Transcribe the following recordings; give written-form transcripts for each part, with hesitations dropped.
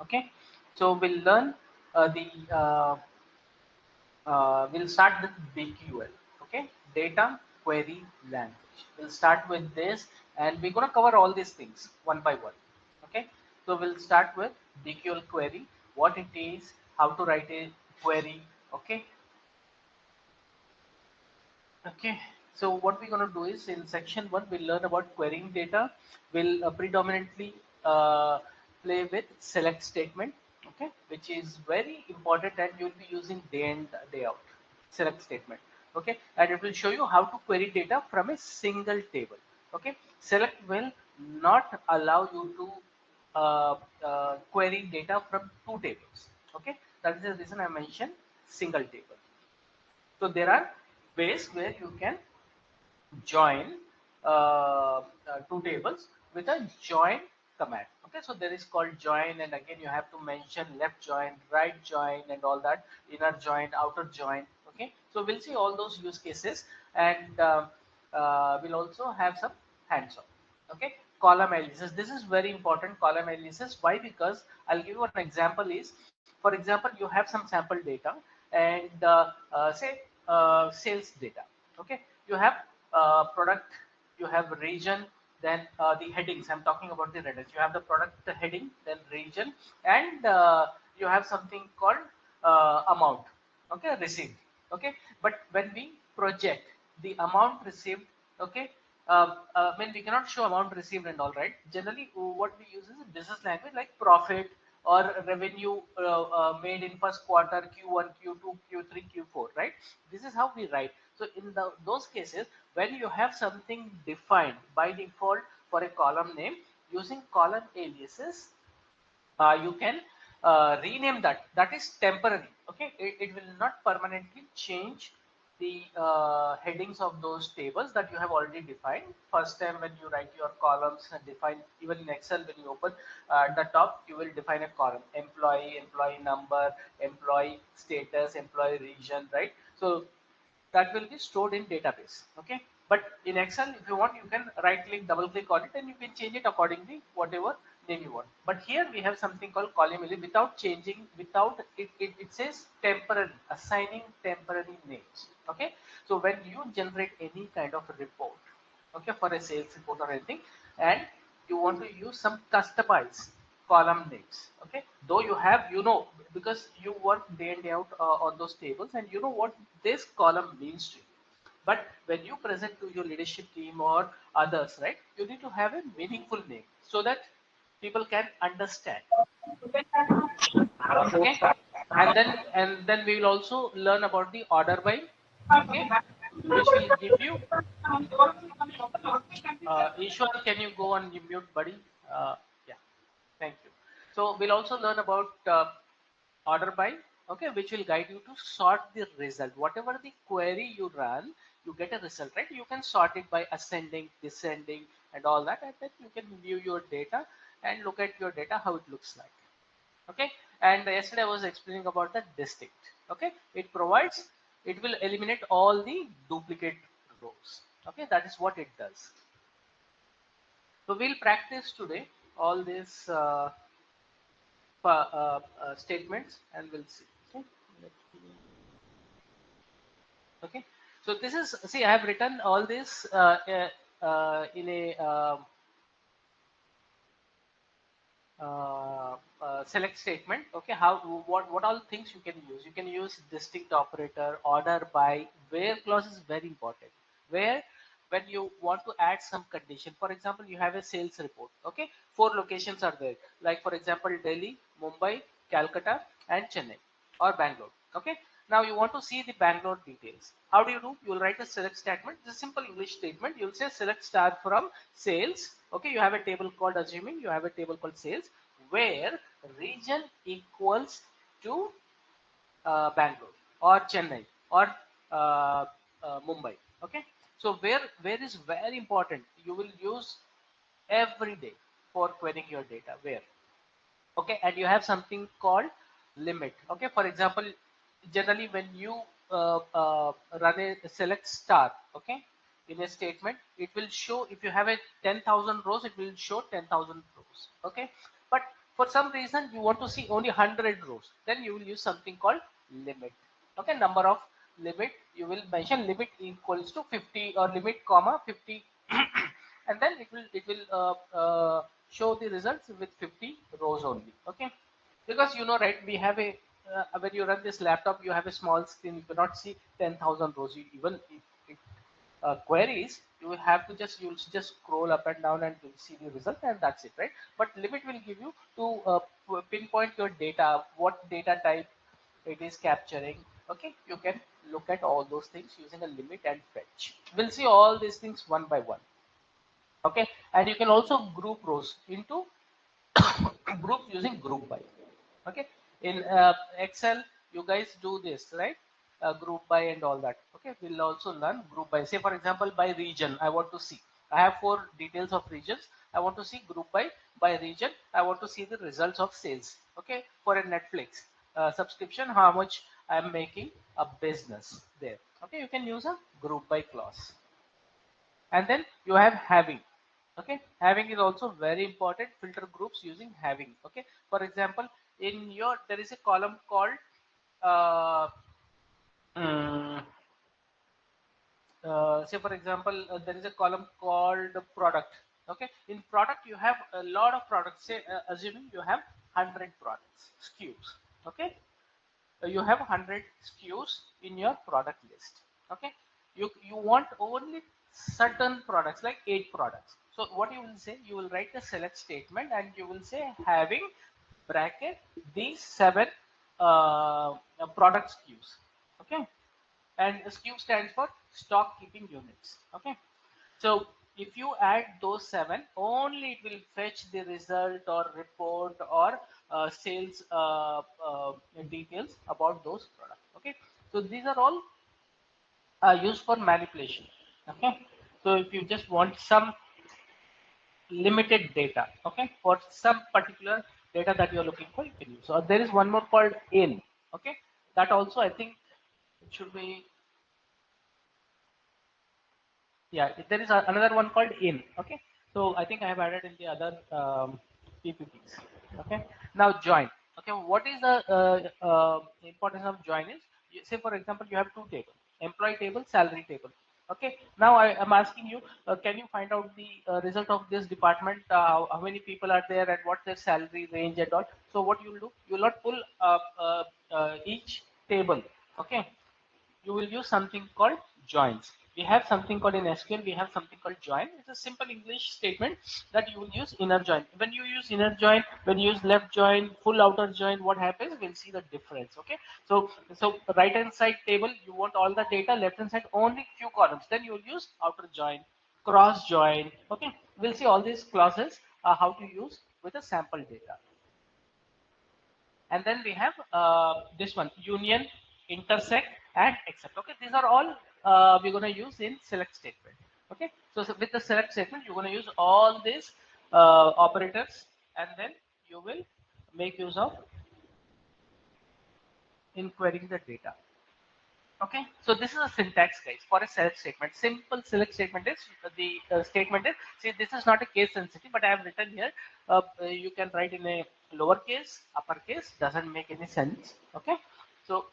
Okay, so we'll learn the we'll start with BQL. Okay, data query language. We'll start with this, and we're gonna cover all these things one by one. Okay, so we'll start with BQL query, what it is, how to write a query. Okay, okay. So what we're gonna do is in section one, we'll learn about querying data. We'll predominantly uh, play with select statement. Okay, which is very important, and you'll be using day in day out. Select statement. Okay, and it will show you how to query data from a single table. Okay, select will not allow you to query data from two tables. Okay, that is the reason I mentioned single table. So there are ways where you can join two tables with a join command. Okay, so there is called join, and again you have to mention left join, right join, and all that, inner join, outer join. Okay, so we'll see all those use cases, and we'll also have some hands-on. Okay, column analysis, this is very important. Column analysis, why? Because I'll give you an example is, for example, you have some sample data, and say sales data. Okay, you have product, you have region, then the headings, I'm talking about the headings. You have the product, the heading, then region, and you have something called amount. Okay, received. Okay, but when we project the amount received, okay, I mean, we cannot show amount received and all, right? Generally what we use is a business language like profit or revenue made in first quarter, Q1, Q2, Q3, Q4, right? This is how we write. So in those cases, when you have something defined by default for a column name, using column aliases, you can rename that. That is temporary. Okay, it will not permanently change the headings of those tables that you have already defined. First time when you write your columns and define, even in Excel, when you open at the top, you will define a column: employee, employee number, employee status, employee region, right? So that will be stored in database. Okay, but in Excel, if you want, you can right click, double click on it, and you can change it accordingly, whatever name you want. But here we have something called column element, without changing, without it says temporary, assigning temporary names. Okay, so when you generate any kind of report, okay, for a sales report or anything, and you want to use some customized column names. Okay, though you have, you know, because you work day in day out on those tables, and you know what this column means to you. But when you present to your leadership team or others, right, you need to have a meaningful name so that people can understand. Okay, and then we will also learn about the order by. Okay, which will give you Ishwar, can you go on mute, buddy? Yeah, thank you. So we'll also learn about order by, okay, which will guide you to sort the result. Whatever the query you run, you get a result, right? You can sort it by ascending, descending, and all that, and then you can view your data and look at your data, how it looks like. Okay, and yesterday I was explaining about the distinct. Okay, it provides, it will eliminate all the duplicate rows. Okay, that is what it does. So we'll practice today all these statements, and we'll see. Okay. Okay. So this is, see, I have written all this in a select statement. Okay, how, what all things you can use? You can use distinct operator, order by, where clause is very important. Where, when you want to add some condition, for example, you have a sales report. Okay, 4 locations are there, like for example Delhi, Mumbai, Calcutta, and Chennai, or Bangalore. Okay, now you want to see the Bangalore details. How do? You will write a select statement. This is a simple English statement. You'll say select star from sales. Okay, you have a table called, assuming you have a table called sales, where region equals to Bangalore or Chennai or Mumbai. Okay, so where is very important. You will use every day for querying your data. Where? Okay, and you have something called limit. Okay, for example, generally when you run a select star, okay, in a statement, it will show, if you have a 10,000 rows, it will show 10,000 rows. Okay, but For some reason you want to see only 100 rows, then you will use something called limit. Okay, number of limit, you will mention limit equals to 50 or limit comma 50 and then it will show the results with 50 rows only. Okay, because you know, right, we have a when you run this laptop, you have a small screen, you cannot see 10,000 rows. You, even if queries, you will have to just, you'll just scroll up and down and you'll see the result, and that's it, right? But limit will give you to pinpoint your data, what data type it is capturing. Okay, you can look at all those things using a limit and fetch. We'll see all these things one by one. Okay, and you can also group rows into group using group by. Okay, in Excel you guys do this, right? Group by and all that. Okay, we'll also learn group by. Say for example, by region, I want to see, I have 4 details of regions, I want to see group by region, I want to see the results of sales. Okay, for a Netflix subscription, how much I am making a business there. Okay, you can use a group by clause. And then you have having. Okay, having is also very important. Filter groups using having. Okay, for example, in your, there is a column called uh, mm, say for example, there is a column called product. Okay, in product you have a lot of products. Say assuming you have 100 products, SKUs. Okay, you have 100 SKUs in your product list. Okay, you want only certain products, like 8 products. So what you will say, you will write the select statement and you will say having bracket these 7 product SKUs. Okay, and SKU stands for stock keeping units. Okay, so if you add those 7, only it will fetch the result or report or sales details about those products. Okay, so these are all used for manipulation. Okay, so if you just want some limited data, okay, for some particular data that you're looking for, you can use. So there is one more called in. Okay, that also I think it should be, yeah, there is another one called in. Okay, so I think I have added in the other ppts. Okay, now join. Okay, what is the importance of join is, say for example you have 2 tables, employee table, salary table. Okay, now I am asking you, can you find out the result of this department, how many people are there and what their salary range and all. So what you will do, you will not pull each table. Okay, you will use something called joins. We have something called in SQL, we have something called join. It's a simple English statement that you will use inner join. When you use inner join, when you use left join, full outer join, what happens? We'll see the difference. Okay, so right hand side table, you want all the data, left hand side only few columns. Then you will use outer join, cross join. Okay, we'll see all these clauses how to use with a sample data. And then we have this one, union, intersect and except. Okay, these are all we're going to use in select statement. Okay, so with the select statement you're going to use all these operators, and then you will make use of in querying the data. Okay, so this is a syntax, guys, for a select statement. Simple select statement is the statement is, see, this is not a case sensitive, but I have written here, you can write in a lowercase, uppercase, doesn't make any sense. Okay, so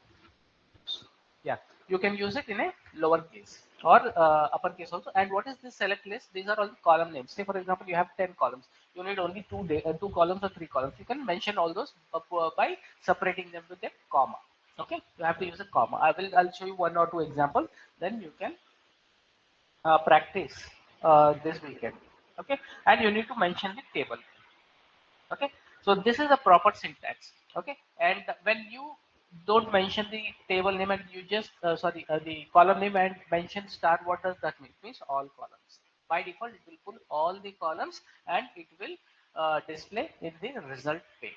yeah, you can use it in a lowercase or uppercase also. And what is this select list? These are all the column names. Say for example you have 10 columns, you need only 2 columns or 3 columns. You can mention all those by separating them with a comma. Okay, you have to use a comma. I'll show you 1 or 2 examples, then you can practice this weekend. Okay, and you need to mention the table. Okay, so this is a proper syntax. Okay, and when you don't mention the table name and you just the column name and mention star, what does that mean? It means all columns. By default it will pull all the columns and it will display in the result pane.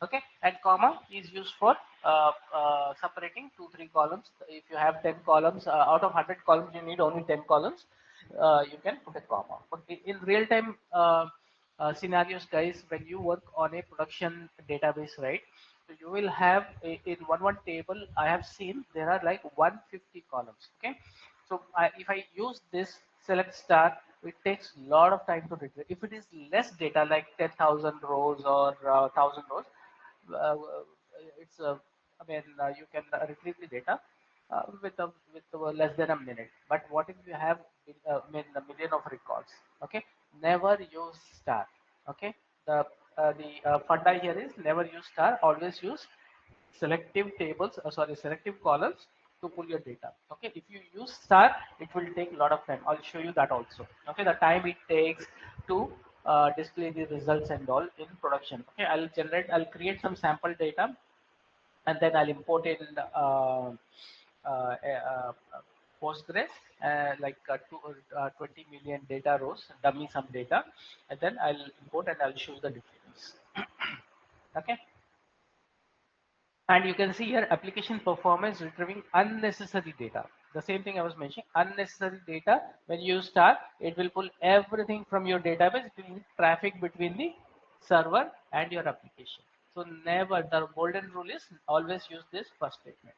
Okay, and comma is used for separating 2-3 columns. If you have 10 columns, out of 100 columns you need only 10 columns, you can put a comma. But in real time scenarios, guys, when you work on a production database, right, so you will have in one table, I have seen there are like 150 columns. Okay, so if I use this select star it takes a lot of time to retrieve. If it is less data, like 10,000 rows or 1,000 rows, uh, it's I mean, you can retrieve the data with less than a minute. But what if you have I mean, a million of records? Okay, never use star. Okay, the funda here is never use star. Always use selective tables, sorry, selective columns to pull your data. Okay, if you use star, it will take a lot of time. I'll show you that also. Okay, the time it takes to display the results and all in production. Okay, I'll create some sample data, and then I'll import in uh, uh, Postgres, like 20 million data rows, dummy some data, and then I'll import and I'll show you the difference. Okay. And you can see here application performance retrieving unnecessary data. The same thing I was mentioning, unnecessary data. When you start, it will pull everything from your database, it will traffic between the server and your application. So never, the golden rule is always use this first statement.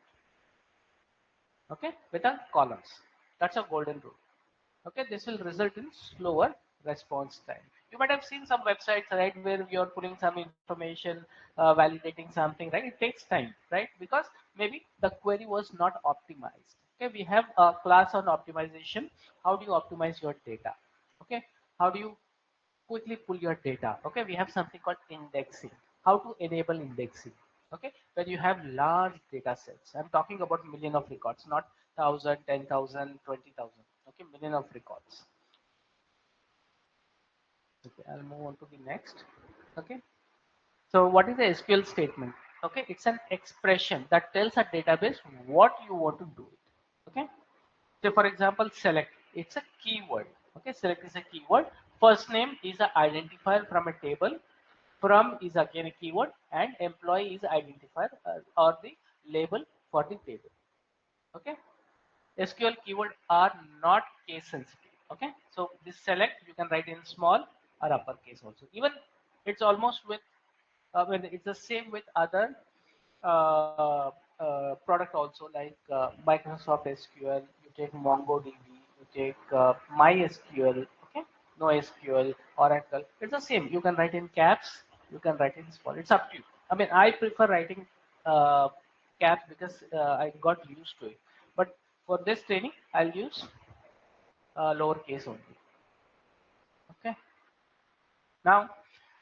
Okay, with the columns. That's a golden rule. Okay, this will result in slower response time. You might have seen some websites, right, where you're putting some information, validating something, right? It takes time, right? Because maybe the query was not optimized. Okay, we have a class on optimization. How do you optimize your data? Okay, how do you quickly pull your data? Okay, we have something called indexing. How to enable indexing? Okay, when you have large data sets, I'm talking about million of records, not 1,000, 10,000, 20,000. Okay, million of records. Okay, I'll move on to the next. Okay, so what is the SQL statement? Okay, it's an expression that tells a database what you want to do it. Okay, so for example, select, it's a keyword. Okay, select is a keyword. First name is an identifier from a table. From is again a keyword, and employee is identifier or the label for the table. Okay, SQL keyword are not case sensitive. Okay, so this select you can write in small or uppercase also. Even it's almost with when it's the same with other product also, like Microsoft SQL. You take MongoDB, you take MySQL. Okay, NoSQL, Oracle. It's the same. You can write in caps. You can write in small. It's up to you. I mean, I prefer writing uh, caps because I got used to it. But for this training, I'll use lowercase only. Okay. Now,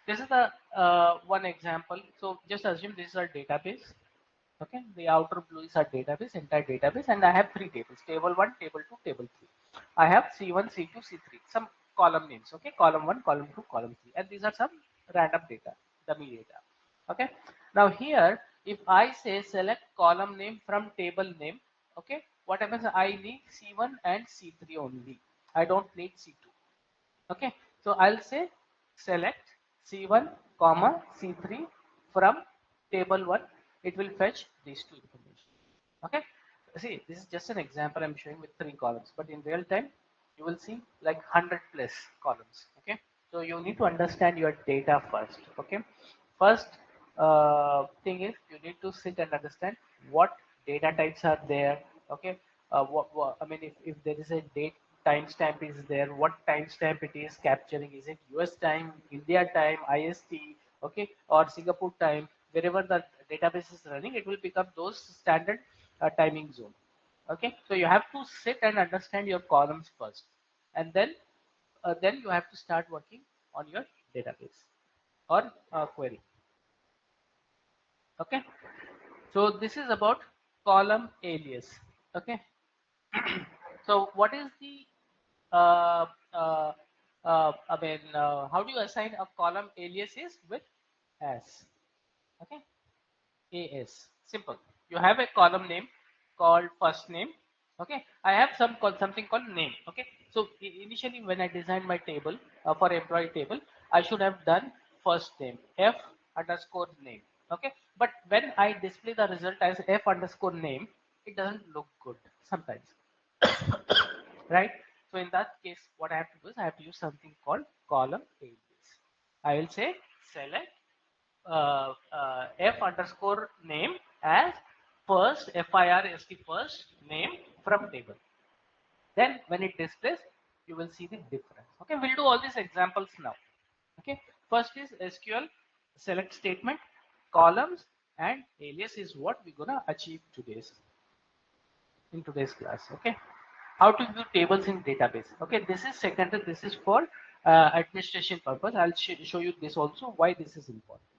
this is the one example. So just assume this is our database. Okay, the outer blue is our database, entire database, and I have three tables: table one, table two, table three. I have C1, C2, C3. Some column names. Okay, column one, column two, column three, and these are some random data, dummy data. Okay. Now here, if I say select column name from table name, okay, what happens? I need C1 and C3 only. I don't need C2. Okay, so I'll say select C1 comma C3 from table 1. It will fetch these two information. Okay, see, this is just an example I'm showing with three columns, but in real time you will see like 100 plus columns. Okay, so you need to understand your data first. Okay, first thing is you need to sit and understand what data types are there. Okay, what I mean, if there is a date timestamp is there, what timestamp it is capturing? Is it US time, India time, IST, okay, or Singapore time? Wherever the database is running, it will pick up those standard timing zone. Okay, so you have to sit and understand your columns first, and then you have to start working on your database or query. Okay, so this is about column alias. Okay, so what is the uh, uh, I mean, how do you assign a column alias is with as? Okay, AS. Simple. You have a column name called first name. Okay, I have something called name. Okay, so initially when I designed my table for employee table, I should have done first name F underscore name. Okay, but when I display the result as F underscore name, it doesn't look good sometimes, right? So in that case, what I have to do is I have to use something called column alias. I will say select F underscore name as first FIRST first name from table. Then when it displays, you will see the difference. Okay, we'll do all these examples now. Okay, first is SQL select statement, columns, and alias is what we're gonna achieve in today's class. Okay, how to view tables in database. Okay, this is secondary. This is for administration purpose. I'll show you this also why this is important.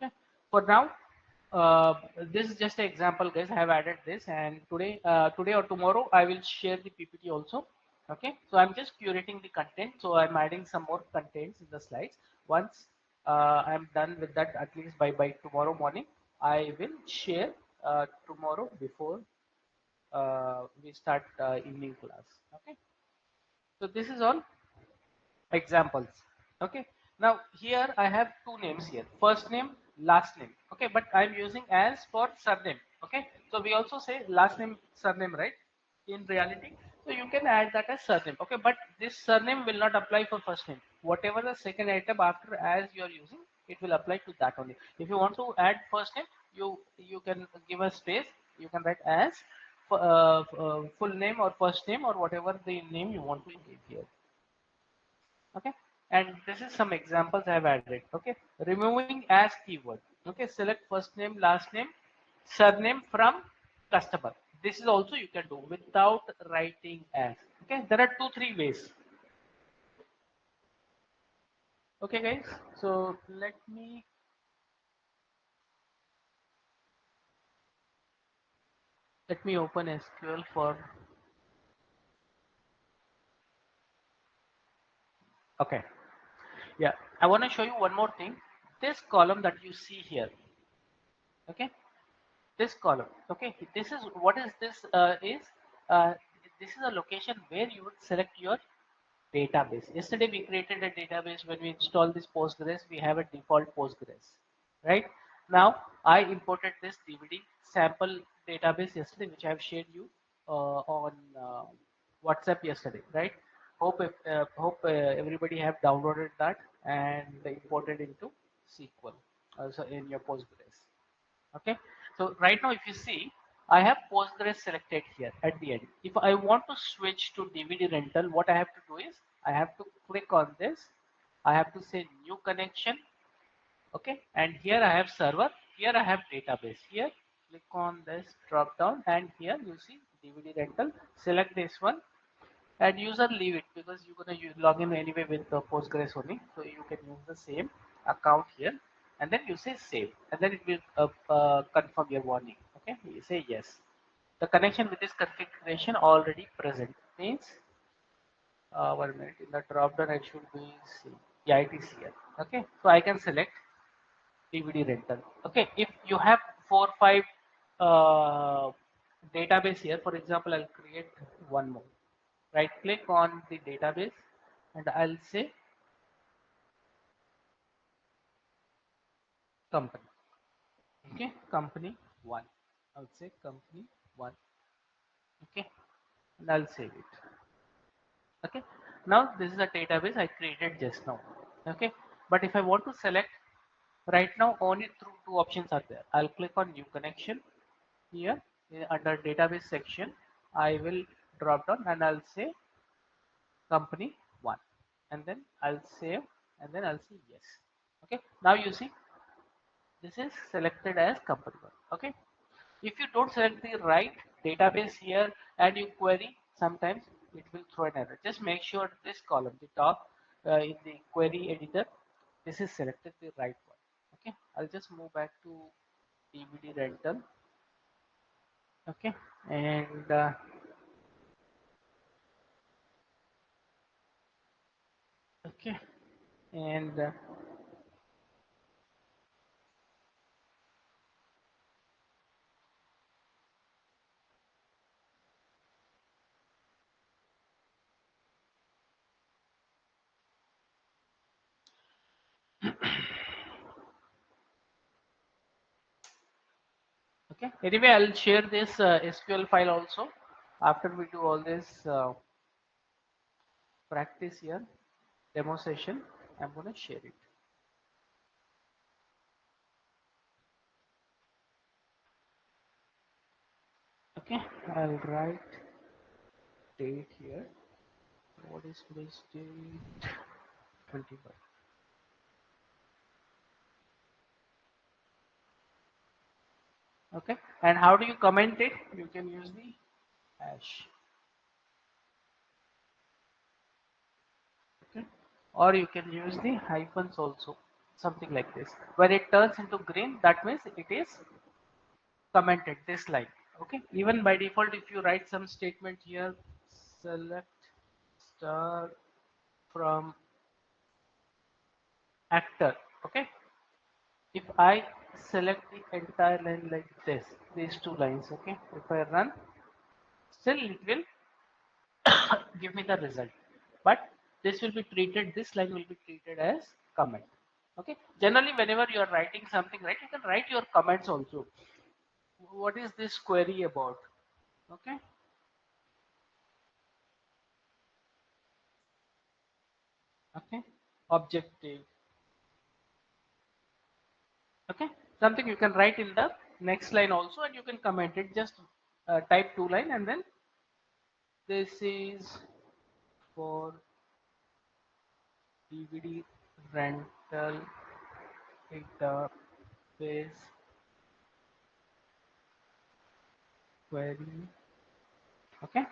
Okay. For now, this is just an example, guys. I have added this, and today or tomorrow, I will share the PPT also. Okay, so I'm just curating the content. So I'm adding some more contents in the slides. Once I'm done with that, at least by tomorrow morning, I will share tomorrow before we start evening class. Okay, so this is all examples. Okay, now here I have two names here, first name, last name. Okay, but I'm using as for surname. Okay, so we also say last name, surname, right, in reality. So you can add that as surname. Okay, but this surname will not apply for first name. Whatever the second item after as you are using, it will apply to that only. If you want to add first name, you can give a space, you can write as full name or first name or whatever the name you want to give here. Okay, and this is some examples I have added. Okay, removing as keyword. Okay, select first name, last name, surname from customer. This is also you can do without writing as. Okay, there are three ways. Okay, guys, so let me open SQL for. Okay, yeah, I want to show you one more thing. This column that you see here. Okay, this column. Okay, this is what is this uh, this is a location where you would select your database. Yesterday we created a database. When we install this Postgres, we have a default Postgres, right? Now I imported this DVD sample database yesterday, which I have shared you on WhatsApp yesterday, right? Hope everybody have downloaded that and imported into SQL, also in your Postgres. Okay, so right now if you see, I have Postgres selected here at the end. If I want to switch to DVD rental, what I have to do is I have to click on this. I have to say new connection. Okay, and here I have server, here I have database. Here click on this drop down, and here you see DVD rental. Select this one, and user leave it because you're gonna log in anyway with the Postgres only, so you can use the same account here, and then you say save, and then it will confirm your warning. Okay, you say yes. The connection with this configuration already present means 1 minute in the drop down it should be C. Yeah, it is here. Okay, so I can select DVD rental. Okay, if you have 4 5 uh, database here, for example, I'll create one more. Right click on the database and I'll say company. Okay, company one. I'll say company one. Okay, and I'll save it. Okay, now this is a database I created just now. Okay, but if I want to select right now, only through two options are there. I'll click on new connection here under database section. I will drop down and I'll say company one, and then I'll save, and then I'll say yes. Okay, now you see this is selected as company one. Okay, if you don't select the right database here and you query, sometimes it will throw an error. Just make sure this column, the top in the query editor, this is selected the right one. Okay, I'll just move back to DVD rental. Okay, and okay, and okay. Anyway, I'll share this SQL file also after we do all this practice here, demo session. I'm gonna share it. Okay, I'll write date here. What is today's date? 21. Okay, and how do you comment it? You can use the hash. Okay, or you can use the hyphens also, something like this. When it turns into green, that means it is commented this line. Okay, even by default, if you write some statement here, select star from actor. Okay, if I select the entire line like this, these two lines, okay, if I run, still it will give me the result, but this will be treated, this line will be treated as comment. Okay, generally whenever you are writing something, right, you can write your comments also. What is this query about? Okay, okay, objective. Okay, something you can write in the next line also, and you can comment it. Just type two line, and then this is for DVD rental database query. Okay,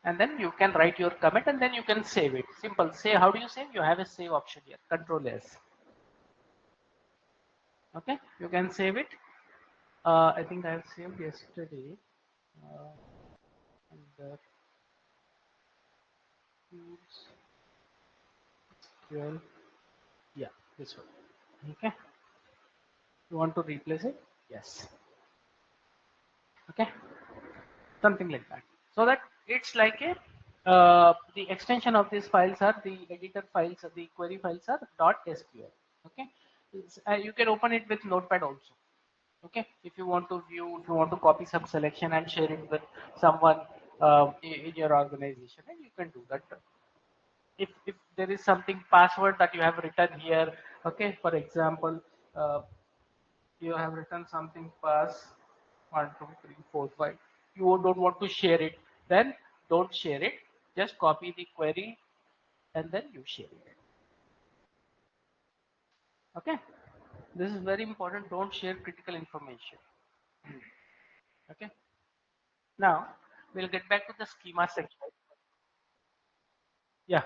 and then you can write your comment, and then you can save it. Simple. Say, how do you save? You have a save option here. Control S. Okay, you can save it. I think I have saved yesterday. And the tools 12. Yeah, this one. Okay, you want to replace it? Yes. Okay, something like that. So that it's like a the extension of these files are the editor files, the query files are .sql. Okay, you can open it with Notepad also. Okay, if you want to view, if you want to copy some selection and share it with someone in your organization, and you can do that. If there is something password that you have written here, okay, for example, uh, you have written something pass 1 2 3 4 5, you don't want to share it, then don't share it, just copy the query and then you share it. Okay, this is very important, don't share critical information. Okay, now we'll get back to the schema section. Yeah,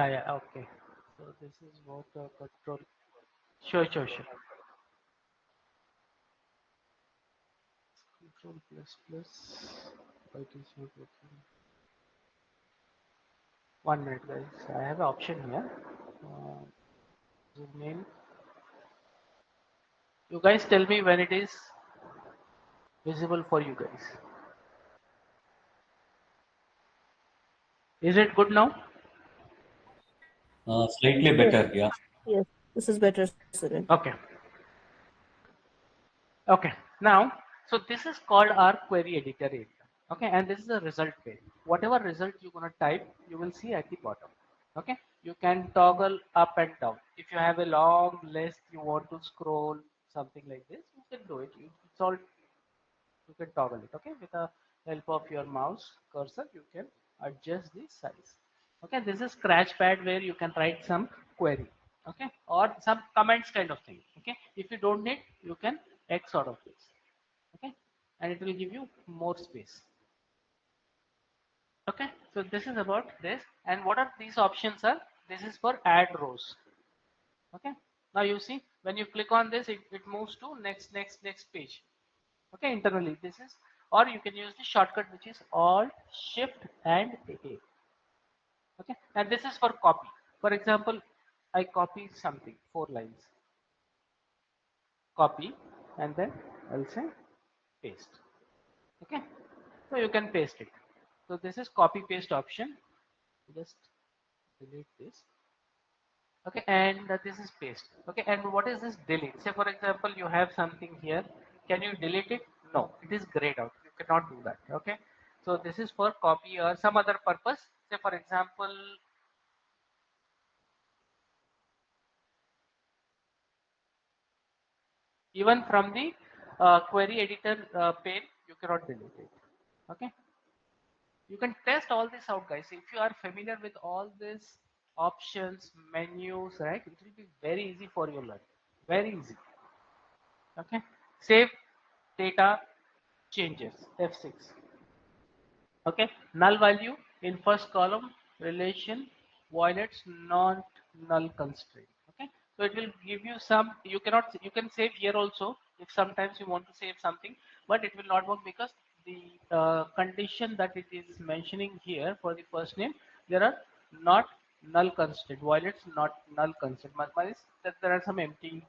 yeah, okay, so this is what control. Sure. Control plus plus. Why it is not working? 1 minute, guys. I have an option here. Zoom in. You guys tell me when it is visible for you guys. Is it good now? Slightly Yes, better, yeah. yes, this is better, Surin. Okay. Okay. Now, so this is called our query editor area. Okay, and this is the result page. Whatever result you're gonna type, you will see at the bottom. Okay, you can toggle up and down. If you have a long list, you want to scroll something like this, you can do it. It's all, you can toggle it. Okay, with the help of your mouse cursor you can adjust the size. Okay, this is scratch pad where you can write some query, okay, or some comments kind of thing. Okay, if you don't need, you can X out of this. Okay, and it will give you more space. Okay, so this is about this, and what are these options are, this is for add rows. Okay, now you see when you click on this, it moves to next page. Okay, internally this is, or you can use the shortcut which is Alt Shift and A. Okay, and this is for copy. For example, I copy something, 4 lines, copy, and then I'll say paste. Okay, so you can paste it. So this is copy paste option. Just delete this. Okay, and this is paste. Okay, and what is this delete? Say for example you have something here, can you delete it? No, it is grayed out, you cannot do that. Okay, so this is for copy or some other purpose. Say for example, Even from the query editor pane, you cannot delete it. Okay, you can test all this out, guys. If you are familiar with all these options, menus, right, it will be very easy for you learn. Very easy. Okay, save data changes F6. Okay, null value in first column relation violates non null constraint. Okay, so it will give you some, you cannot, you can save here also if sometimes you want to save something, but it will not work because the condition that it is mentioning here for the first name, there are not null constraint, violates not null constraint. Means that there are some empty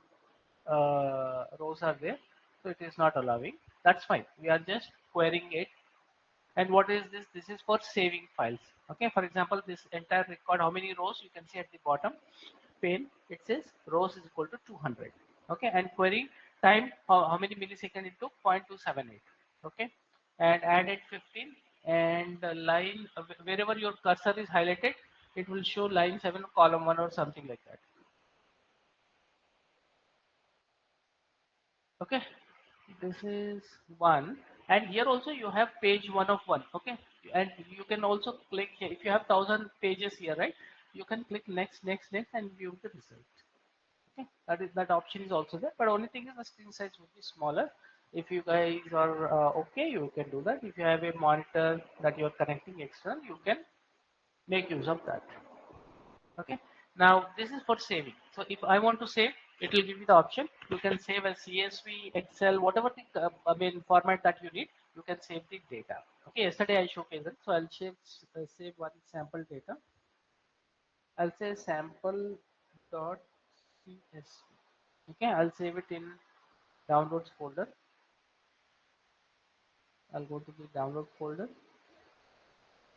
rows are there, so it is not allowing. That's fine, we are just querying it. And what is this? This is for saving files. Okay, for example, this entire record, how many rows, you can see at the bottom pane it says rows is equal to 200. Okay, and query time, how many millisecond it took, 0.278. Okay, and added 15, and line wherever your cursor is highlighted, it will show line 7 column 1 or something like that. Okay, this is one, and here also you have page 1 of 1. Okay, and you can also click here if you have 1,000 pages here, right? You can click next, next, next, and view the result. Okay, that option is also there, but only thing is the screen size would be smaller. If you guys are okay, you can do that. If you have a monitor that you are connecting external, you can make use of that. Okay, now this is for saving. So if I want to save, it will give you the option. You can save as CSV, Excel, whatever the I mean format that you need. You can save the data. Okay, yesterday I showcased it, so I'll save one sample data. I'll say sample dot CSV. Okay, I'll save it in downloads folder. I'll go to the download folder.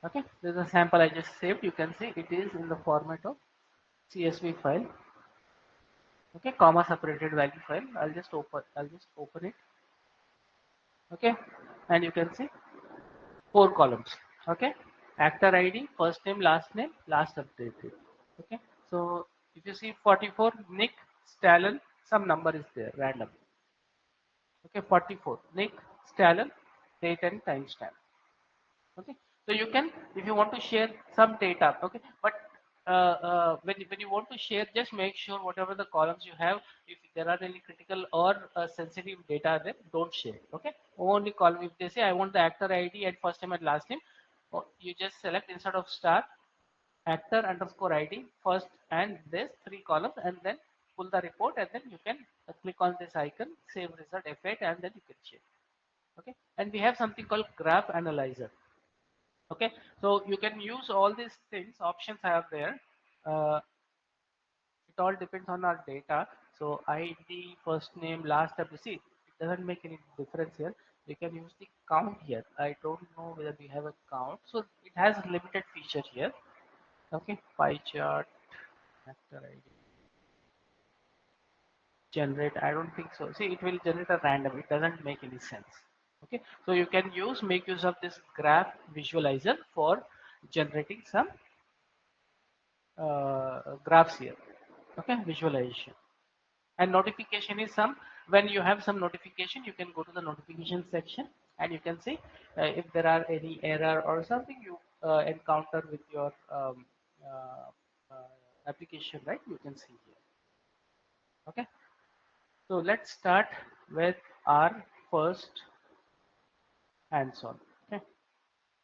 Okay, there's a sample I just saved. You can see it is in the format of CSV file. Okay, comma separated value file. I'll just open it. Okay, and you can see 4 columns. Okay, actor ID, first name, last updated. Okay, so if you see 44, Nick Stalin, some number is there random. Okay, 44, Nick Stalin, date and timestamp. Okay, so you can, if you want to share some data, okay, but when you want to share, just make sure whatever the columns you have, if there are any critical or sensitive data there, don't share. Okay, only column. If they say I want the actor ID and first name and last name, you just select instead of star, actor underscore ID first and this 3 columns, and then pull the report, and then you can click on this icon, save result F8, and then you can share. Okay, and we have something called graph analyzer. Okay, so you can use all these things, options are there. It all depends on our data. So ID, first name, last WC, it doesn't make any difference here. We can use the count here. I don't know whether we have a count, so it has limited feature here. Okay, pie chart, actor ID, generate, I don't think so. See, it will generate a random, it doesn't make any sense. Okay, so you can make use of this graph visualizer for generating some graphs here. Okay, visualization. And notification is some, when you have some notification, you can go to the notification section, and you can see if there are any error or something you encounter with your uh, application, right? You can see here. Okay, so let's start with our first hands-on. Okay,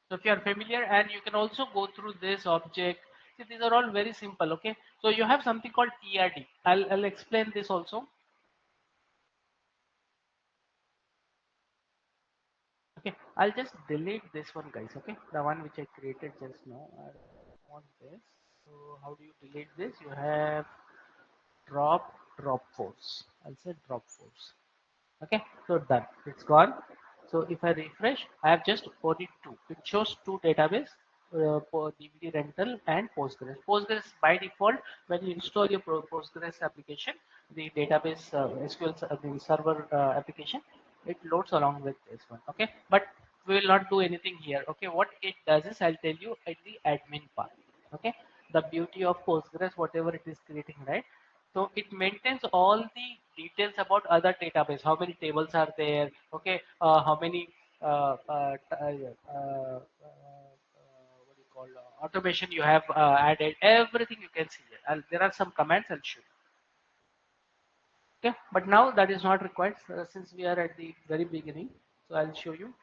so if you are familiar, and you can also go through this object. See, these are all very simple. Okay, so you have something called TRD. I'll explain this also. Okay, I'll just delete this one, guys. Okay, the one which I created just now. I don't want this. So how do you delete this? You have drop force. I'll say drop force. Okay, so done, it's gone. So if I refresh, I have just put it two. It shows two database, for DVD rental and Postgres. Postgres by default, when you install your Postgres application, the database SQL the server application, it loads along with this one. Okay, but we will not do anything here. Okay, what it does is, I'll tell you at the admin part. Okay, the beauty of Postgres, whatever it is creating, right? So it maintains all the details about other database, how many tables are there, okay, how many what do you call automation you have added, everything you can see here. There are some commands I'll show you. Okay, but now that is not required since we are at the very beginning. So I'll show you.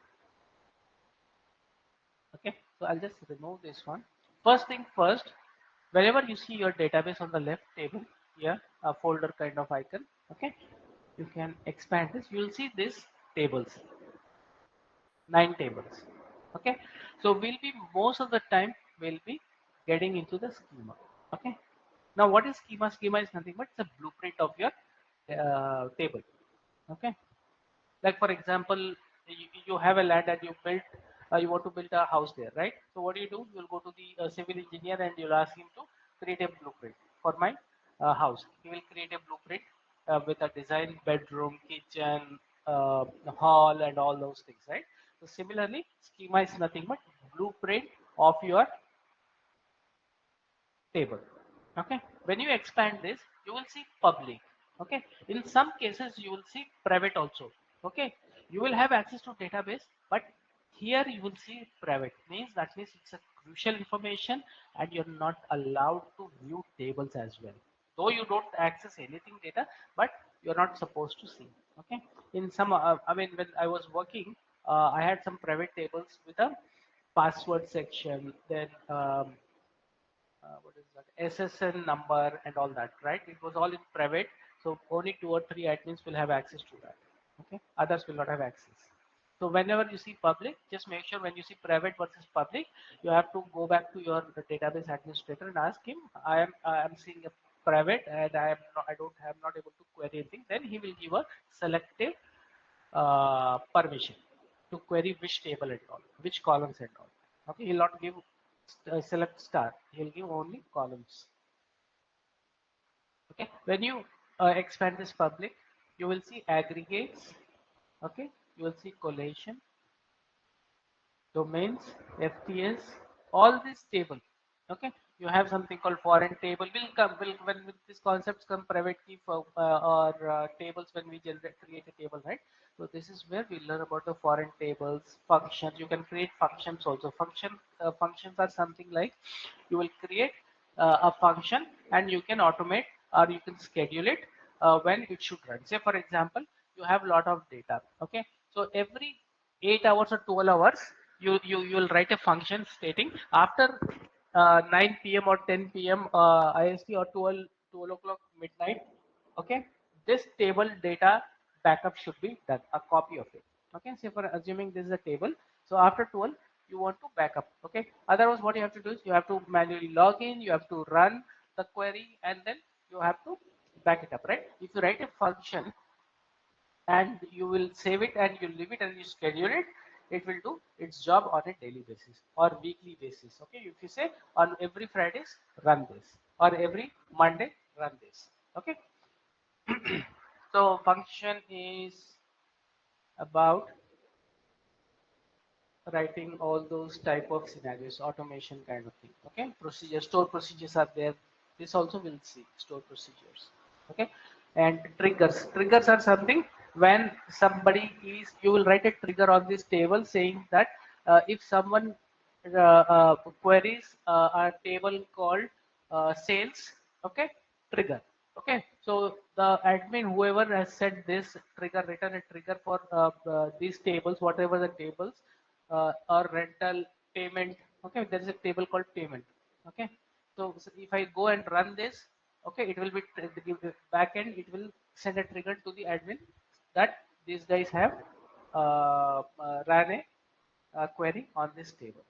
Okay, so I'll just remove this one. First thing first, whenever you see your database on the left table here, a folder kind of icon, okay, you can expand this. You will see this tables, 9 tables. Okay, so we'll be most of the time we'll be getting into the schema. Okay, now what is schema? Schema is nothing but it's a blueprint of your table. Okay, like for example, you have a land and you want to build a house there, right? So what do? You'll go to the civil engineer and you'll ask him to create a blueprint for my house. He will create a blueprint with a design, bedroom, kitchen, hall, and all those things, right? So similarly, schema is nothing but blueprint of your table. Okay, when you expand this, you will see public. Okay, in some cases you will see private also. Okay, you will have access to database, but here you will see private, means that means it's a crucial information and you're not allowed to view tables as well, though you don't access anything data, but you're not supposed to see. Okay, in some I mean, when I was working, I had some private tables with a password section, then what is that, SSN number and all that, right? It was all in private, so only 2 or 3 admins will have access to that. Okay, others will not have access. So whenever you see public, just make sure when you see private versus public, you have to go back to your database administrator and ask him, I am seeing a private and I am not able to query anything. Then he will give a selective permission to query which table and all, which columns and all. Okay, he'll not give select star. He'll give only columns. Okay, when you expand this public, you will see aggregates. Okay, you will see collation, domains, FTS, all this table. Okay, you have something called foreign table. Will come will when these concepts come private key for or tables when we create a table, right? So this is where we learn about the foreign tables, functions. You can create functions also. Functions are something like you will create a function and you can automate or you can schedule it when it should run. Say for example, you have a lot of data. Okay, so every 8 hours or 12 hours you will write a function stating after 9 p.m. or 10 p.m. IST or 12 o'clock midnight. Okay, this table data backup should be done, a copy of it. Okay, say for assuming this is a table, so after 12 you want to backup. Okay, otherwise what you have to do is you have to manually log in, you have to run the query, and then you have to back it up, right? If you write a function and you will save it and you leave it and you schedule it, it will do its job on a daily basis or weekly basis. Okay, if you say on every Fridays run this or every Monday run this. Okay, so function is about writing all those type of scenarios, automation kind of thing. Okay, procedures, store procedures are there. This also will see store procedures. Okay, and triggers are something when somebody is, you will write a trigger on this table saying that if someone queries a table called sales, okay, trigger. Okay, so the admin, whoever has set this trigger, written a trigger for these tables, whatever the tables, or rental, payment. Okay, there is a table called payment. Okay, so if I go and run this, okay, it will be the back end, it will send a trigger to the admin that these guys have ran a query on this table.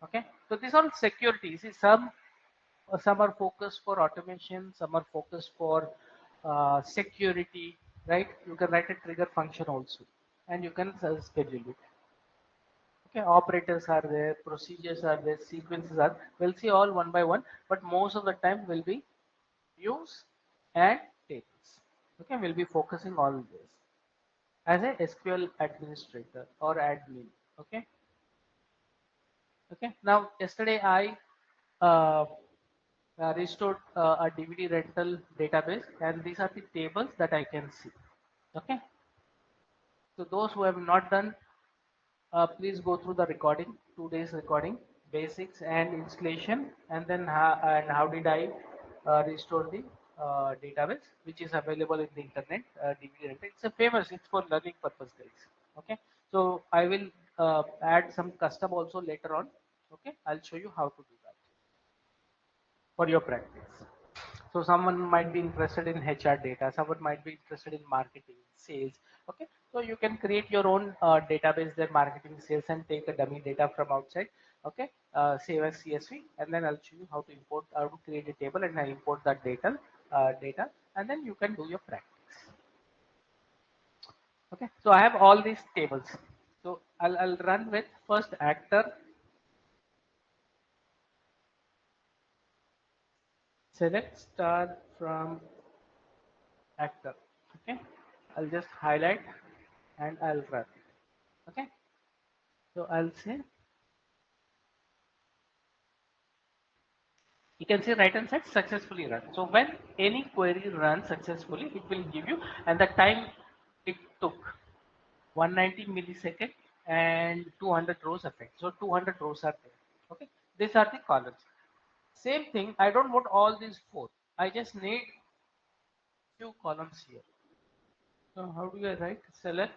Okay, so these are security. See, some are focused for automation, some are focused for security, right? You can write a trigger function also, and you can schedule it. Okay, operators are there, procedures are there, sequences are. We'll see all one by one, but most of the time will be views and tables. Okay, we'll be focusing on this as a SQL administrator or admin. Okay, okay. Now yesterday I uh, restored a DVD rental database, and these are the tables that I can see. Okay, so those who have not done, please go through the recording, 2 days recording, basics and installation, and then how did I restore the database, which is available in the internet. DVD rental. It's a famous. It's for learning purpose, guys. Okay, so I will add some custom also later on. Okay, I'll show you how to do that for your practice. So someone might be interested in HR data, someone might be interested in marketing, sales. Okay, so you can create your own database there, marketing, sales, and take a dummy data from outside. Okay, save as CSV, and then I'll show you how to import, how to create a table, and I import that data, and then you can do your practice. Okay, so I have all these tables. So I'll run with first actor. Select star from actor. Okay, I'll just highlight and I'll run. Okay, so I'll say, you can see right hand side successfully run. So when any query runs successfully, it will give you, and the time it took 190 millisecond and 200 rows effect. So 200 rows are there. Okay, these are the columns. Same thing, I don't want all these four. I just need few columns here. So how do I write? Select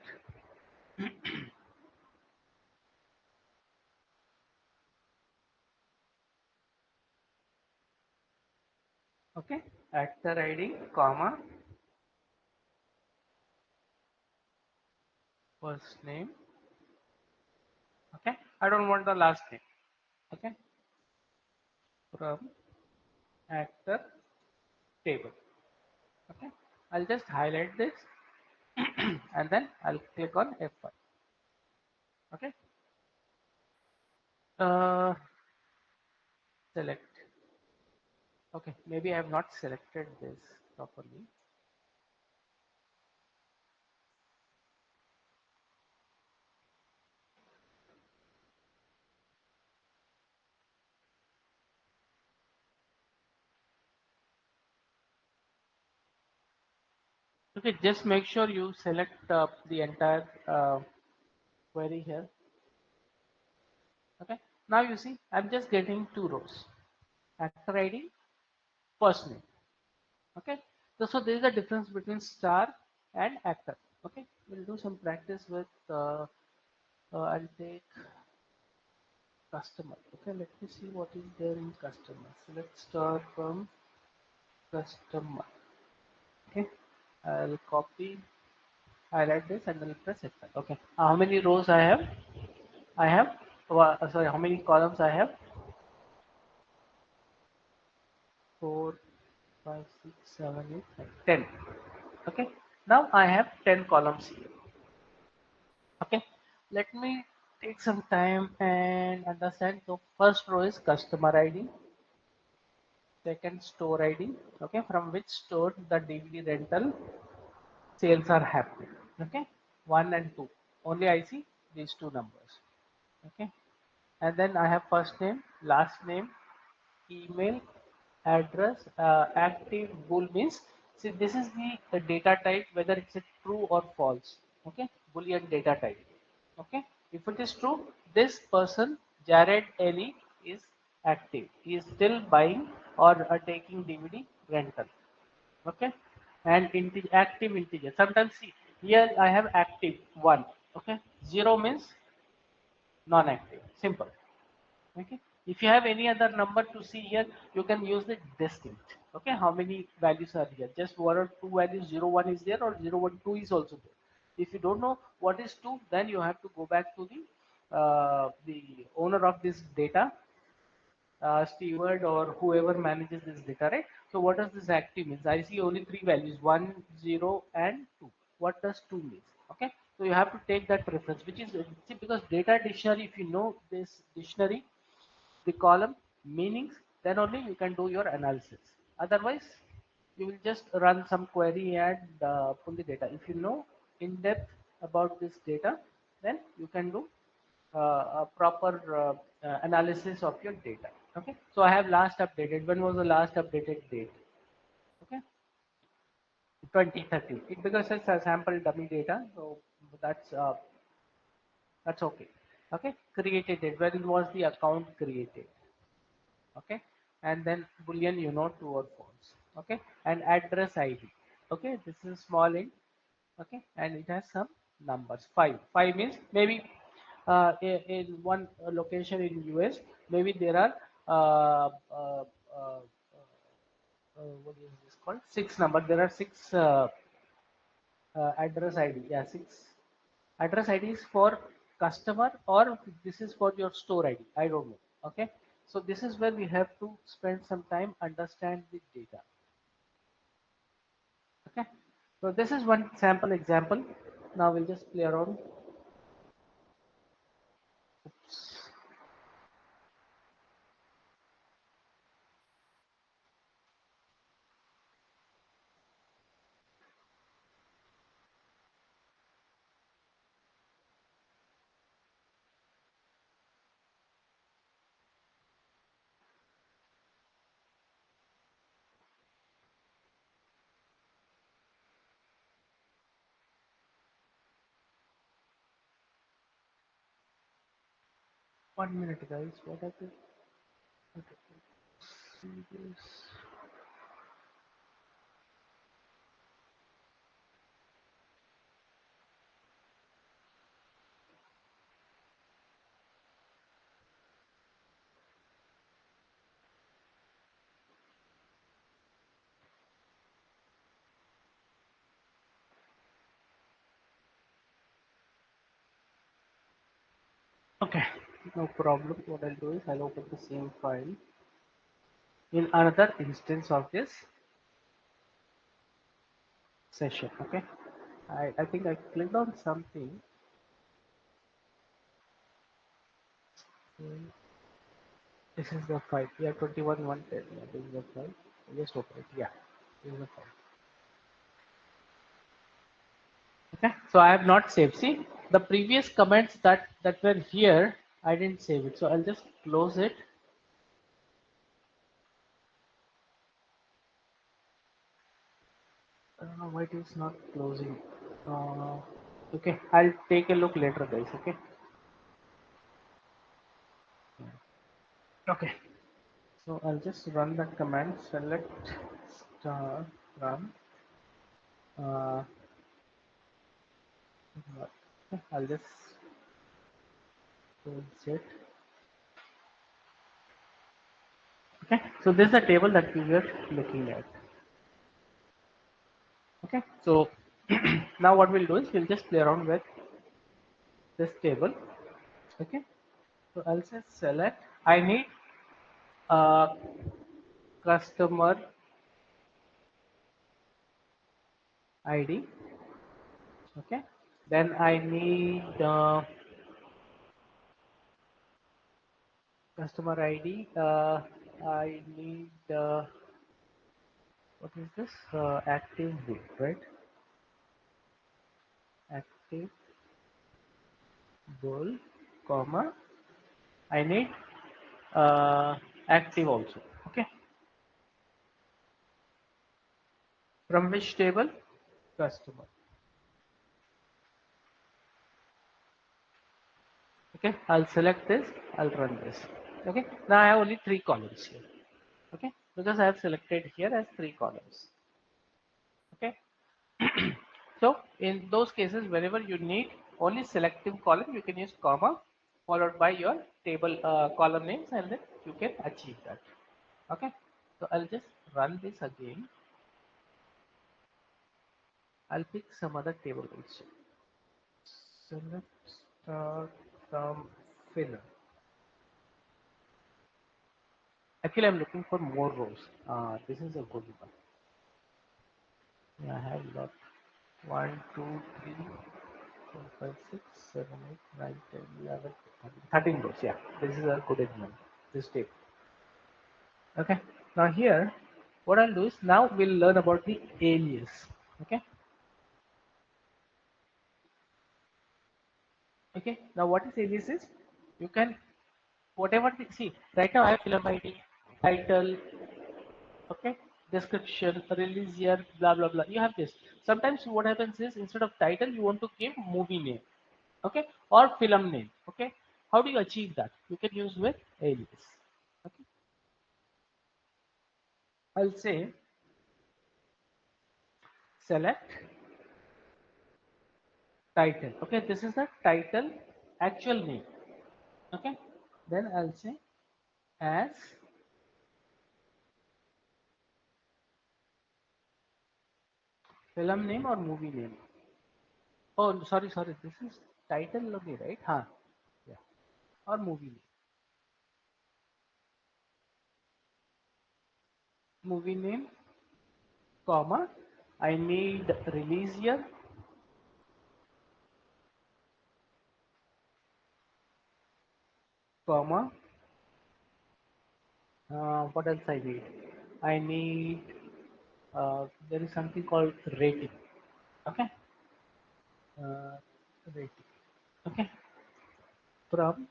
okay, actor ID, comma, first name. Okay, I don't want the last name. Okay, from actor table. Okay, I'll just highlight this and then I'll click on F5. Okay, uh, select. Okay, maybe I have not selected this properly. Okay, just make sure you select the entire query here. Okay, now you see I'm just getting two rows, actor ID, first name. Okay, so there is a difference between star and actor. Okay, we'll do some practice with I'll take customer. Okay, let me see what is there in customer. So let's start from customer. Okay, I'll copy, highlight this, and then press F5. Okay, how many rows I have? I have sorry, how many columns I have? 4, 5, 6, 7, 8, 9, 10. Okay, now I have 10 columns here. Okay, let me take some time and understand. So first row is customer ID, second store ID, okay, from which store the DVD rental sales are happening. Okay, 1 and 2, only I see these two numbers. Okay, and then I have first name, last name, email, address, active bool means, see this is the data type, whether it's a true or false. Okay, boolean data type. Okay, if it is true, this person Jared Ellie is active, he is still buying or taking DVD rental. Okay, and active integer, sometimes see here I have active 1. Okay, 0 means non-active, simple. Okay, if you have any other number to see here, you can use the distinct. Okay, how many values are here? Just one or two values, 0 1 is there, or 0 1 2 is also there. If you don't know what is 2, then you have to go back to the owner of this data, steward or whoever manages this data, right? So what does this active means? I see only three values, 1 0 and 2. What does 2 means? Okay, so you have to take that reference, which is, see, because data dictionary, if you know this dictionary, the column meanings, then only you can do your analysis. Otherwise you will just run some query and pull the data. If you know in depth about this data, then you can do a proper analysis of your data. Okay, so I have last updated. When was the last updated date? Okay, 2030. Because it's a sample dummy data, so that's uh, that's okay. Okay, created date. When was the account created? Okay, and then boolean true or false. Okay, and address id. Okay, this is small int. Okay, and it has some numbers. Five means maybe in one location in US, maybe there are uh, uh, uh, what is this called, six number. There are six address id. Yeah, six address id is for customer, or this is for your store id, I don't know. Okay, so this is where we have to spend some time understand the data. Okay, so this is one sample example. Now we'll just play around. Oops. 1 minute, guys. What happened? What happened? This. Okay, no problem. What I'll do is I'll open the same file in another instance of this session. Okay, I think I clicked on something. Hmm, this is the file. Yeah, 21 110. Yeah, this is the file. I just open it. Yeah, this is the file. Okay, so I have not saved. See, the previous comments that were here, I didn't save it. So I'll just close it. I don't know why it is not closing. Uh, okay, I'll take a look later, guys. Okay. Okay. So I'll just run that command. Select star run. Uh, okay, I'll just close it. Okay. So this is the table that we were looking at. Okay. So now what we'll do is we'll just play around with this table. Okay. So I'll say select. I need a customer ID. Okay. Then I need customer ID. I need what is this? Active book, right? Active bool, comma. I need active also. Okay. From which table? Customer. Okay. I'll select this. I'll run this. Okay. Now I have only three columns here. Okay. Because I have selected here as three columns. Okay. So in those cases, whenever you need only selective column, you can use comma followed by your table column names, and then you can achieve that. Okay. So I'll just run this again. I'll pick some other table also. Select start from filler. Actually, I'm looking for more rows. This is a good one. Yeah, I have lot. 1, 2, 3, 4, 5, 6, 7, 8, 9, 10, 11, 13 rows. Yeah, this is a good one. This table. Okay. Now here, what I'll do is now we'll learn about the alias. Okay. Okay. Now what is alias is? You can whatever the, see, right now I have film ID, title, okay, description, release year, blah blah blah. You have this. Sometimes what happens is instead of title, you want to give movie name, okay, or film name, okay. How do you achieve that? You can use with alias. Okay, I'll say select title. Okay, this is the title actual name. Okay, then I'll say as film name or movie name. Oh, sorry. This is title only, right? Huh. Yeah. Or movie name. Movie name, comma. I need release year, comma. What else I need? I need. There is something called rating. Okay. Uh, rating. Okay. From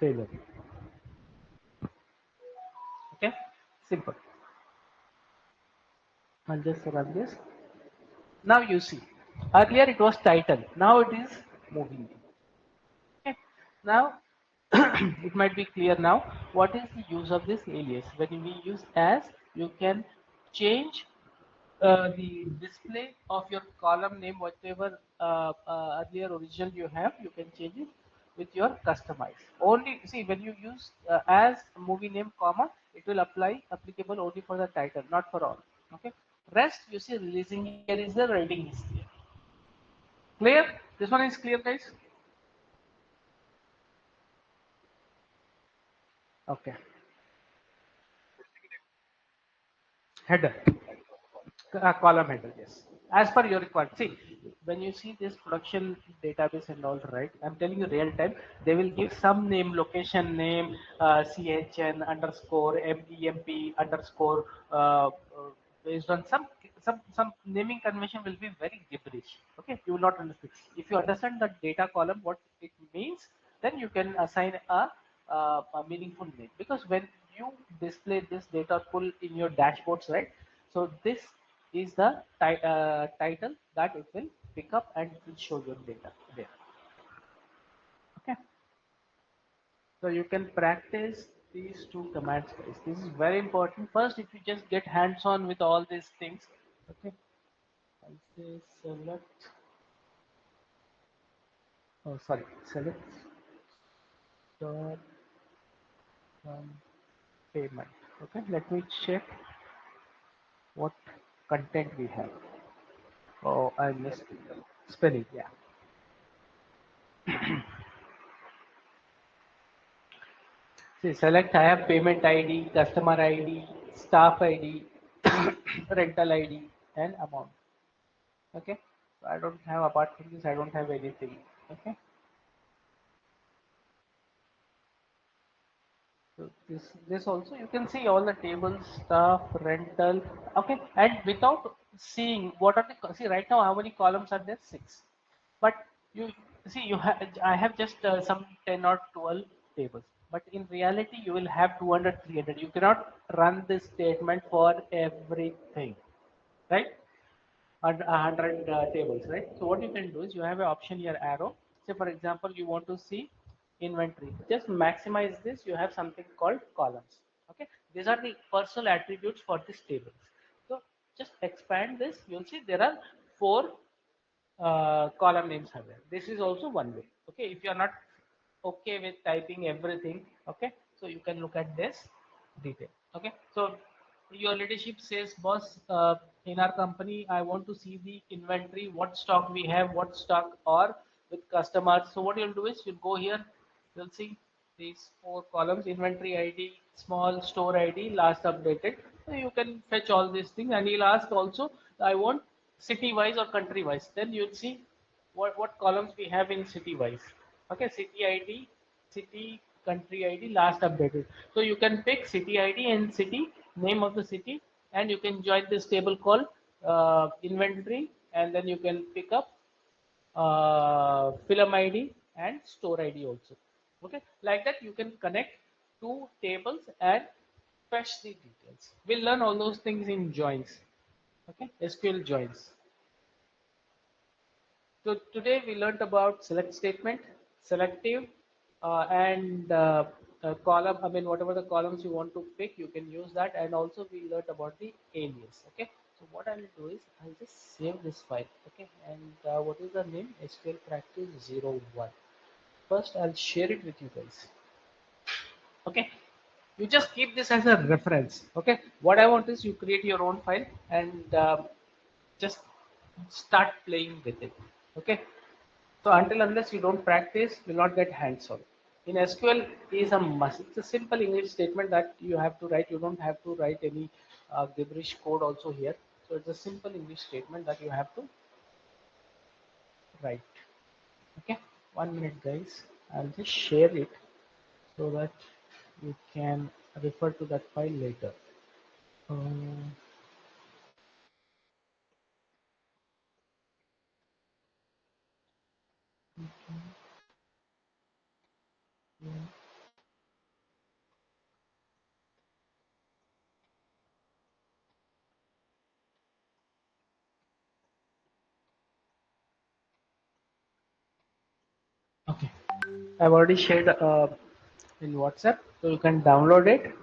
failure. Okay. Simple. I'll just run this. Now you see. Earlier it was title. Now it is movie name. Okay. Now it might be clear now what is the use of this alias. When we use as, you can change the display of your column name, whatever earlier original you have, you can change it with your customize. Only see when you use as movie name, comma, it will applicable only for the title, not for all. Okay. Rest you see releasing here is the rating history. Clear? This one is clear, guys. Okay. Header. Column header, yes. As per your requirement. See, when you see this production database and all, right, I'm telling you real time, they will give some name, location name, CHN underscore, MEMP underscore, based on some naming convention will be very gibberish. Okay, you will not understand. If you understand the data column, what it means, then you can assign a meaningful name. Because when you display this data pull in your dashboards, right? So this is the title that it will pick up and it will show your data there. Okay. So you can practice these two commands, guys. This is very important. First, if you just get hands-on with all these things, okay. I'll say select. Oh, sorry. Select start from payment. Okay. Let me check what content we have. Oh, I missed it. Spelling. Yeah. See, select I have payment ID, customer ID, staff ID, rental ID, and amount. Okay. So I don't have, apart from this, I don't have anything. Okay. So this also you can see all the tables, staff, rental. Okay. And without seeing what are the, see right now how many columns are there? 6. But you see you have, I have just some 10 or 12 tables. But in reality you will have 200, 300. You cannot run this statement for everything, right? 100 tables, right? So what you can do is you have an option here, arrow. Say for example, you want to see inventory. Just maximize this. You have something called columns. Okay, these are the personal attributes for this table. So just expand this. You'll see there are 4 column names are there. This is also one way. Okay, if you are not okay with typing everything, okay, so you can look at this detail. Okay, so your leadership says, boss, in our company, I want to see the inventory, what stock we have, what stock or with customers. So what you'll do is you'll go here, you'll see these 4 columns: inventory ID, small store ID, last updated. So you can fetch all these things, and he'll ask also, I want city wise or country wise. Then you'll see what columns we have in city wise. Okay, city ID, city, country ID, last updated. So you can pick city ID and city, name of the city, and you can join this table called inventory, and then you can pick up film ID and store ID also. Okay, like that you can connect two tables and fetch the details. We'll learn all those things in joins. Okay, SQL joins. So today we learned about select statement, selective, and column. I mean, whatever the columns you want to pick, you can use that. And also we learned about the alias. Okay. So what I'll do is I'll just save this file. Okay. And what is the name? SQL practice 01. First, I'll share it with you guys. Okay. You just keep this as a reference. Okay. What I want is you create your own file and just start playing with it. Okay. So until unless you don't practice, you'll not get hands-on. In SQL is a must. It's a simple English statement that you have to write. You don't have to write any gibberish code also here. So it's a simple English statement that you have to write. Okay, 1 minute, guys. I'll just share it so that you can refer to that file later. Um, okay, I've already shared in WhatsApp, so you can download it.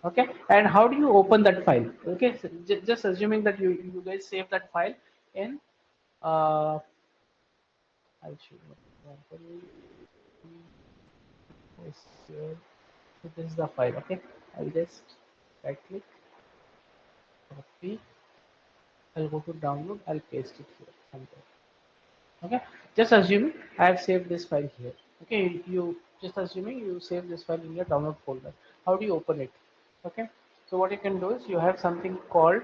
Okay, and how do you open that file? Okay, so just assuming that you guys save that file in I'll show you an example. Yes, so this is the file. Okay, I'll just right click, copy. I'll go to download. I'll paste it here somewhere. Okay, just assuming I have saved this file here. Okay, you just assuming you save this file in your download folder. How do you open it? Okay, so what you can do is you have something called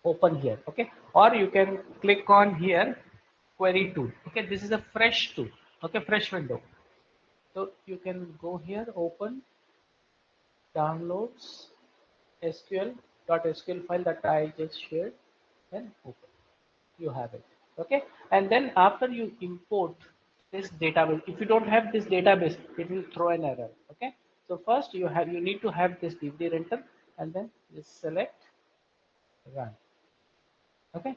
open here. Okay, or you can click on here query tool. Okay, this is a fresh tool. Okay, fresh window. So you can go here, open downloads SQL file that I just shared, then open. You have it. Okay, and then after you import this database, if you don't have this database, it will throw an error. Okay, so first you need to have this DVD rental, and then just select run. Okay,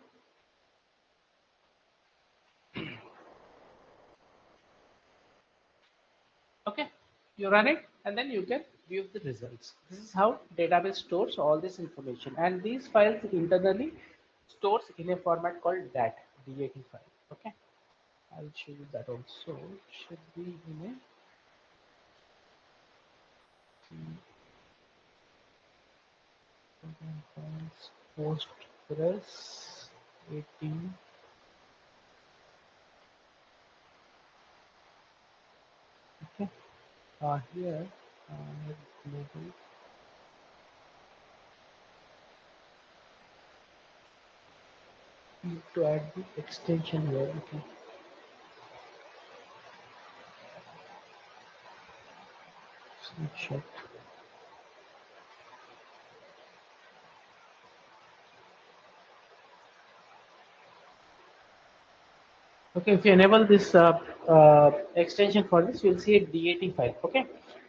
okay, you run it, and then you can view the results. This is how database stores all this information, and these files internally stores in a format called dat file. Okay, I'll show you that also. It should be in a Postgres 18. Okay, here global. Need to add the extension here. Okay, snapshot. Okay, if you enable this extension for this, you'll see a dat file. Okay,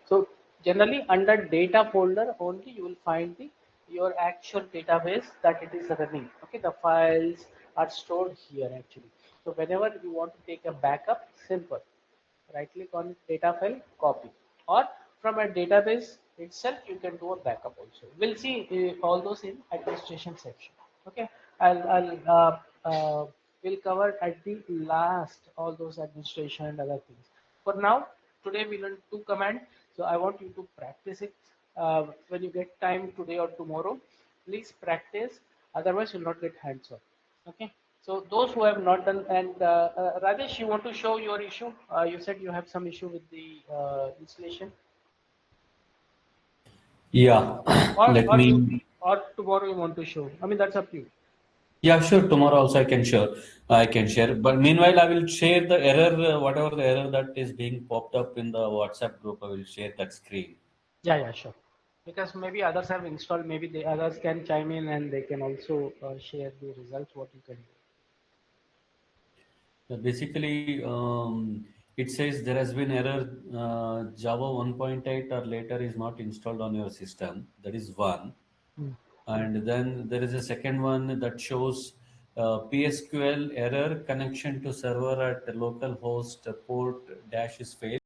so generally under data folder only you will find the your actual database that it is running. Okay, the files are stored here actually. So whenever you want to take a backup, simple, right click on data file, copy, or from a database itself you can do a backup also. We'll see all those in administration section. Okay, I'll we'll cover at the last all those administration and other things. For now, today we learned two commands, so I want you to practice it when you get time today or tomorrow. Please practice, otherwise you'll not get hands on. Okay, so those who have not done, and Rajesh, you want to show your issue? You said you have some issue with the installation, Yeah, let or you, me. or tomorrow you want to show. I mean, that's up to you. Yeah, sure. Tomorrow also I can share. But meanwhile, I will share the error, whatever the error that is being popped up in the WhatsApp group. I will share that screen. Yeah, yeah, sure. Because maybe others have installed, maybe the others can chime in and they can also share the results what you can do. Basically, it says there has been error, Java 1.8 or later is not installed on your system. That is one. And then there is a second one that shows PSQL error, connection to server at local host port dash is failed.